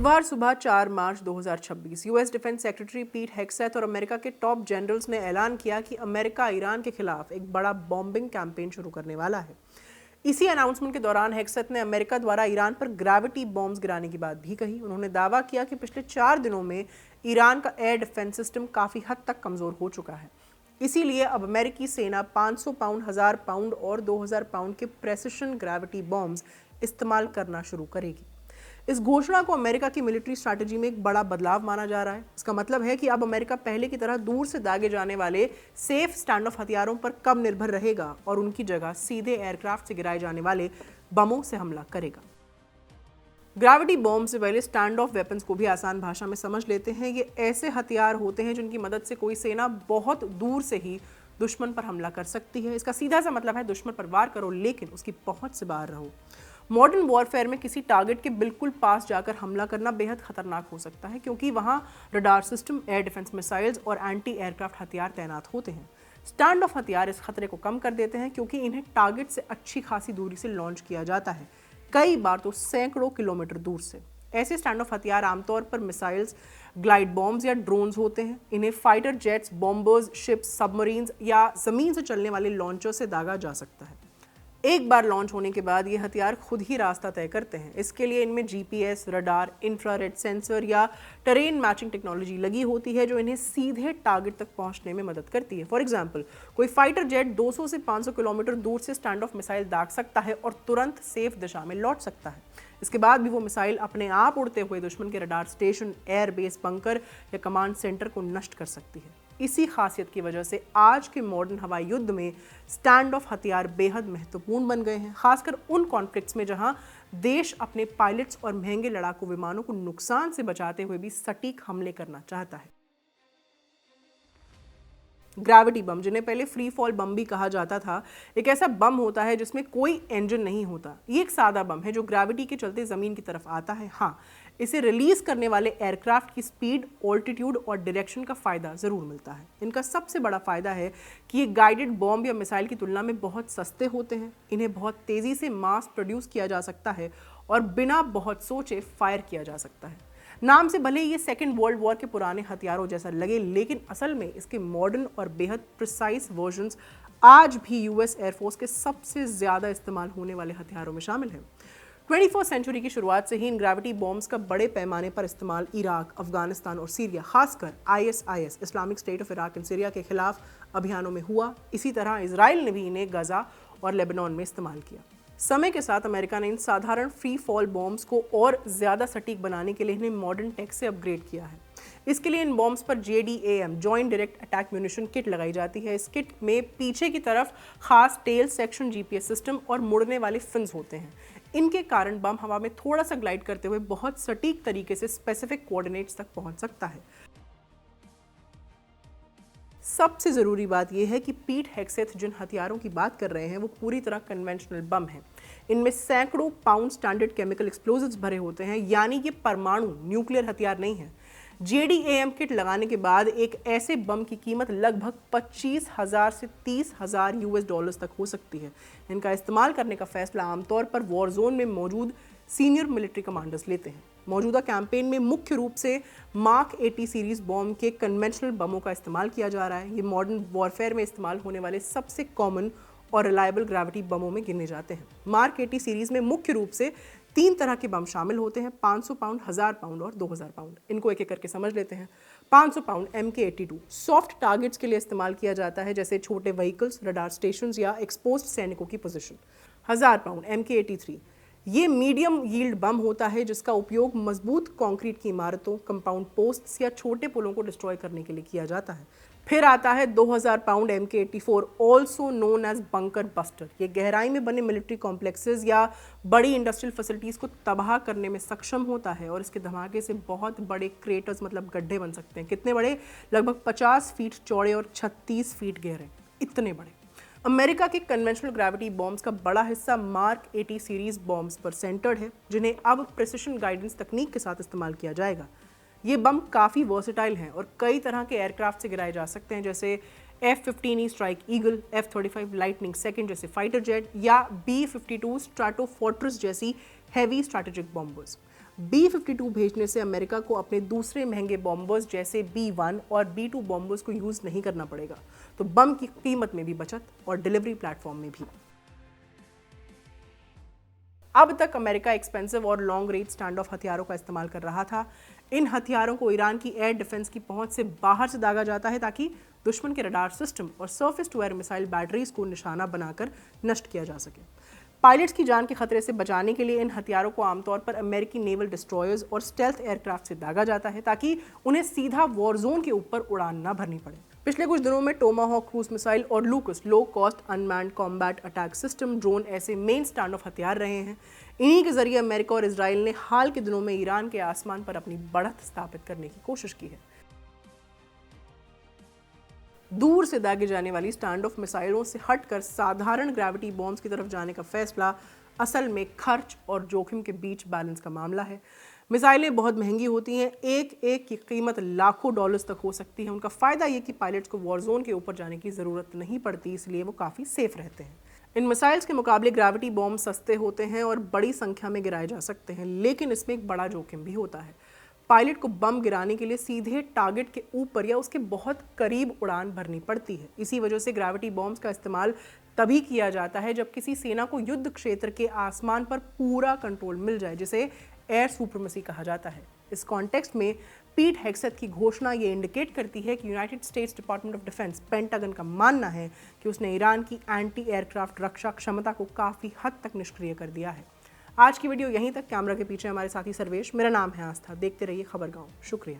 बुधवार सुबह 4 मार्च 2026 US defence secretary पीट हेग्सेथ और अमेरिका के टॉप जनरल्स ने ऐलान किया कि अमेरिका ईरान के खिलाफ एक बड़ा बॉम्बिंग कैंपेन शुरू करने वाला है। इसी अनाउंसमेंट के दौरान हेग्सेथ ने अमेरिका द्वारा ईरान पर ग्रेविटी बॉम्ब्स गिराने की बात भी कही। उन्होंने दावा किया कि पिछले 4 दिनों में ईरान का एयर डिफेंस सिस्टम काफी हद तक कमजोर हो चुका है, इसीलिए अब अमेरिकी सेना 500 पाउंड, 1000 पाउंड और 2000 पाउंड के प्रेसिशन ग्रेविटी बॉम्ब्स इस्तेमाल करना शुरू करेगी। इस घोषणा को अमेरिका की मिलिट्री स्ट्रैटेजी में एक बड़ा बदलाव माना जा रहा है। इसका मतलब है कि अब अमेरिका पहले की तरह दूर से दागे जाने वाले सेफ स्टैंड ऑफ हथियारों पर कम निर्भर रहेगा और उनकी जगह सीधे एयरक्राफ्ट से गिराए जाने वाले बमों से हमला करेगा। ग्रेविटी बॉम्ब से पहले स्टैंड ऑफ वेपन्स को भी आसान भाषा में समझ लेते हैं। ये ऐसे हथियार होते हैं जिनकी मदद से कोई सेना बहुत दूर से ही दुश्मन पर हमला कर सकती है। इसका सीधा सा मतलब है दुश्मन पर वार करो लेकिन उसकी पहुंच से बाहर रहो। मॉडर्न वॉरफेयर में किसी टारगेट के बिल्कुल पास जाकर हमला करना बेहद खतरनाक हो सकता है, क्योंकि वहां radar system, air defence missiles और एंटी एयरक्राफ्ट हथियार तैनात होते हैं। स्टैंड ऑफ हथियार इस खतरे को कम कर देते हैं, क्योंकि इन्हें टारगेट से अच्छी खासी दूरी से लॉन्च किया जाता है, कई बार तो सैकड़ों किलोमीटर दूर से। ऐसे स्टैंड ऑफ हथियार आमतौर पर मिसाइल्स, ग्लाइड बॉम्ब्स या ड्रोन्स होते हैं। इन्हें fighter jets, bombers, ships, submarines या जमीन से चलने वाले लॉन्चर से दागा जा सकता है। एक बार लॉन्च होने के बाद ये हथियार खुद ही रास्ता तय करते हैं। इसके लिए इनमें जीपीएस, रडार, इंफ्रारेड सेंसर या टेरेन मैचिंग टेक्नोलॉजी लगी होती है, जो इन्हें सीधे टारगेट तक पहुंचने में मदद करती है। फॉर एग्जांपल, कोई फाइटर जेट 200 से 500 किलोमीटर दूर से स्टैंड ऑफ मिसाइल दाग सकता है और तुरंत सेफ दिशा में लौट सकता है। इसके बाद भी वो मिसाइल अपने आप उड़ते हुए दुश्मन के रडार स्टेशन, एयरबेस, बंकर या कमांड सेंटर को नष्ट कर सकती है। इसी खासियत की वजह से आज के मॉडर्न हवाई युद्ध में स्टैंड ऑफ हथियार बेहद महत्वपूर्ण बन गए हैं, खासकर उन कॉन्फ्लिक्ट्स में जहां देश अपने पायलट्स और महंगे लड़ाकू विमानों को नुकसान से बचाते हुए भी सटीक हमले करना चाहता है। ग्रेविटी बम, जिन्हें पहले फ्री फॉल बम भी कहा जाता था, एक ऐसा बम होता है जिसमें कोई इंजन नहीं होता। ये एक सादा बम है जो ग्रेविटी के चलते जमीन की तरफ आता है। हाँ, इसे रिलीज करने वाले एयरक्राफ्ट की स्पीड, ऑल्टीट्यूड और डायरेक्शन का फायदा जरूर मिलता है। इनका सबसे बड़ा फायदा है कि ये गाइडेड बॉम्ब या मिसाइल की तुलना में बहुत सस्ते होते हैं। इन्हें बहुत तेजी से मास प्रोड्यूस किया जा सकता है और बिना बहुत सोचे फायर किया जा सकता है। नाम से भले ये सेकेंड वर्ल्ड वॉर के पुराने हथियारों जैसा लगे, लेकिन असल में इसके मॉडर्न और बेहद प्रिसाइज वर्जन्स आज भी यूएस एयरफोर्स के सबसे ज्यादा इस्तेमाल होने वाले हथियारों में शामिल हैं। 21वीं सेंचुरी की शुरुआत से ही इन ग्रेविटी बॉम्ब्स का बड़े पैमाने पर इस्तेमाल इराक, अफगानिस्तान और सीरिया, खासकर ISIS Islamic state of Iraq and Syria के खिलाफ अभियानों में हुआ। इसी तरह इजराइल ने भी इन्हें गजा और लेबनान में इस्तेमाल किया। समय के साथ अमेरिका ने इन साधारण फ्री फॉल बॉम्ब्स को और ज़्यादा सटीक बनाने के लिए इन्हें मॉडर्न टेक से अपग्रेड किया है। इसके लिए इन बॉम्ब्स पर JDAM joint direct attack munition kit लगाई जाती है। इस किट में पीछे की तरफ खास टेल सेक्शन, GPS सिस्टम और मुड़ने वाले फिन्स होते हैं। इनके कारण बम हवा में थोड़ा सा ग्लाइड करते हुए बहुत सटीक तरीके से स्पेसिफिक कोऑर्डिनेट्स तक पहुंच सकता है। सबसे ज़रूरी बात यह है कि पीट हेग्सेथ जिन हथियारों की बात कर रहे हैं वो पूरी तरह कन्वेंशनल बम हैं। इनमें सैकड़ों पाउंड स्टैंडर्ड केमिकल एक्सप्लोजिव्स भरे होते हैं, यानी कि परमाणु न्यूक्लियर हथियार नहीं है। JDAM किट लगाने के बाद एक ऐसे बम की कीमत लगभग 25,000 से 30,000 US तक हो सकती है। इनका इस्तेमाल करने का फैसला आमतौर पर वॉर जोन में मौजूद सीनियर मिलिट्री कमांडर्स लेते हैं। मौजूदा कैंपेन में मुख्य रूप से मार्क 80 सीरीज बॉम्ब के कन्वेंशनल बमों का इस्तेमाल किया जा रहा है। ये मॉडर्न वॉरफेयर में इस्तेमाल होने वाले सबसे कॉमन और रिलायबल ग्रेविटी बमों में गिने जाते हैं। मार्क 80 सीरीज में मुख्य रूप से 3 तरह के बम शामिल होते हैं: 500 पाउंड, 1000 पाउंड और 2000 पाउंड। इनको एक एक करके समझ लेते हैं। 500 पाउंड MK82 सॉफ्ट टारगेट्स के लिए इस्तेमाल किया जाता है, जैसे छोटे व्हीकल्स, रडार स्टेशन या एक्सपोज्ड सैनिकों की पोजीशन। 1000 पाउंड MK83 ये मीडियम यील्ड बम होता है, जिसका उपयोग मजबूत कंक्रीट की इमारतों, कंपाउंड पोस्ट्स या छोटे पुलों को डिस्ट्रॉय करने के लिए किया जाता है। फिर आता है 2000 pound MK84, also known as bunker buster. ये गहराई में बने मिलिट्री कॉम्प्लेक्सेस या बड़ी इंडस्ट्रियल फैसिलिटीज़ को तबाह करने में सक्षम होता है और इसके धमाके से बहुत बड़े क्रेटर्स, मतलब गड्ढे बन सकते हैं। कितने बड़े? लगभग 50 फीट चौड़े और 36 फीट गहरे, इतने बड़े। अमेरिका के कन्वेंशनल ग्रेविटी बॉम्ब्स का बड़ा हिस्सा मार्क 80 सीरीज बॉम्ब्स पर सेंटर्ड है, जिन्हें अब प्रिसिशन गाइडेंस तकनीक के साथ इस्तेमाल किया जाएगा। ये बम काफ़ी वर्सेटाइल हैं और कई तरह के एयरक्राफ्ट से गिराए जा सकते हैं, जैसे F-15E strike eagle, F-35 lightning second जैसे फाइटर जेट या B-52 स्ट्राटोफोर्ट्रेस जैसी हैवी स्ट्रैटेजिक बॉम्बर्स। B-52 भेजने से अमेरिका को अपने दूसरे महंगे बॉम्बर्स जैसे B-1 और B-2 बॉम्बर्स को यूज नहीं करना पड़ेगा, तो बम की कीमत में भी बचत और डिलीवरी प्लेटफॉर्म में भी। अब तक अमेरिका एक्सपेंसिव और लॉन्ग रेंज स्टैंड ऑफ हथियारों का इस्तेमाल कर रहा था। इन हथियारों को ईरान की एयर डिफेंस की पहुंच से बाहर से दागा जाता है ताकि दुश्मन के रडार सिस्टम और surface to air missile batteries को निशाना बनाकर नष्ट किया जा सके। पायलट्स की जान के खतरे से बचाने के लिए इन हथियारों को आमतौर पर अमेरिकी नेवल डिस्ट्रॉयर्स और स्टेल्थ एयरक्राफ्ट से दागा जाता है ताकि उन्हें सीधा वॉर जोन के ऊपर उड़ान न भरनी पड़े। पिछले कुछ दिनों में टोमाहॉक क्रूज मिसाइल और लूकस low cost unmanned combat attack system drone ऐसे मेन स्टैंड ऑफ हथियार रहे हैं। इन्हीं के जरिए अमेरिका और इजराइल ने हाल के दिनों में ईरान के आसमान पर अपनी बढ़त स्थापित करने की कोशिश की है। दूर से दागे जाने वाली स्टैंड ऑफ मिसाइलों से हटकर साधारण ग्रेविटी बॉम्ब्स की तरफ जाने का फैसला असल में खर्च और जोखिम के बीच बैलेंस का मामला है। मिसाइलें बहुत महंगी होती हैं, एक एक की कीमत लाखों डॉलर्स तक हो सकती है। उनका फ़ायदा ये कि पायलट्स को वॉर जोन के ऊपर जाने की ज़रूरत नहीं पड़ती, इसलिए वो काफ़ी सेफ रहते हैं। इन मिसाइल्स के मुकाबले ग्रेविटी बॉम्ब सस्ते होते हैं और बड़ी संख्या में गिराए जा सकते हैं, लेकिन इसमें एक बड़ा जोखिम भी होता है। पायलट को बम गिराने के लिए सीधे टारगेट के ऊपर या उसके बहुत करीब उड़ान भरनी पड़ती है। इसी वजह से ग्रेविटी बॉम्ब्स का इस्तेमाल तभी किया जाता है जब किसी सेना को युद्ध क्षेत्र के आसमान पर पूरा कंट्रोल मिल जाए, जिसे एयर सुप्रीमेसी कहा जाता है। इस कॉन्टेक्स्ट में पीट हेग्सेथ की घोषणा ये इंडिकेट करती है कि United states department of defence pentagon का मानना है कि उसने ईरान की एंटी एयरक्राफ्ट रक्षा क्षमता को काफ़ी हद तक निष्क्रिय कर दिया है। आज की वीडियो यहीं तक। कैमरा के पीछे हमारे साथी सर्वेश, मेरा नाम है आस्था। देखते रहिए खबरगांव। शुक्रिया।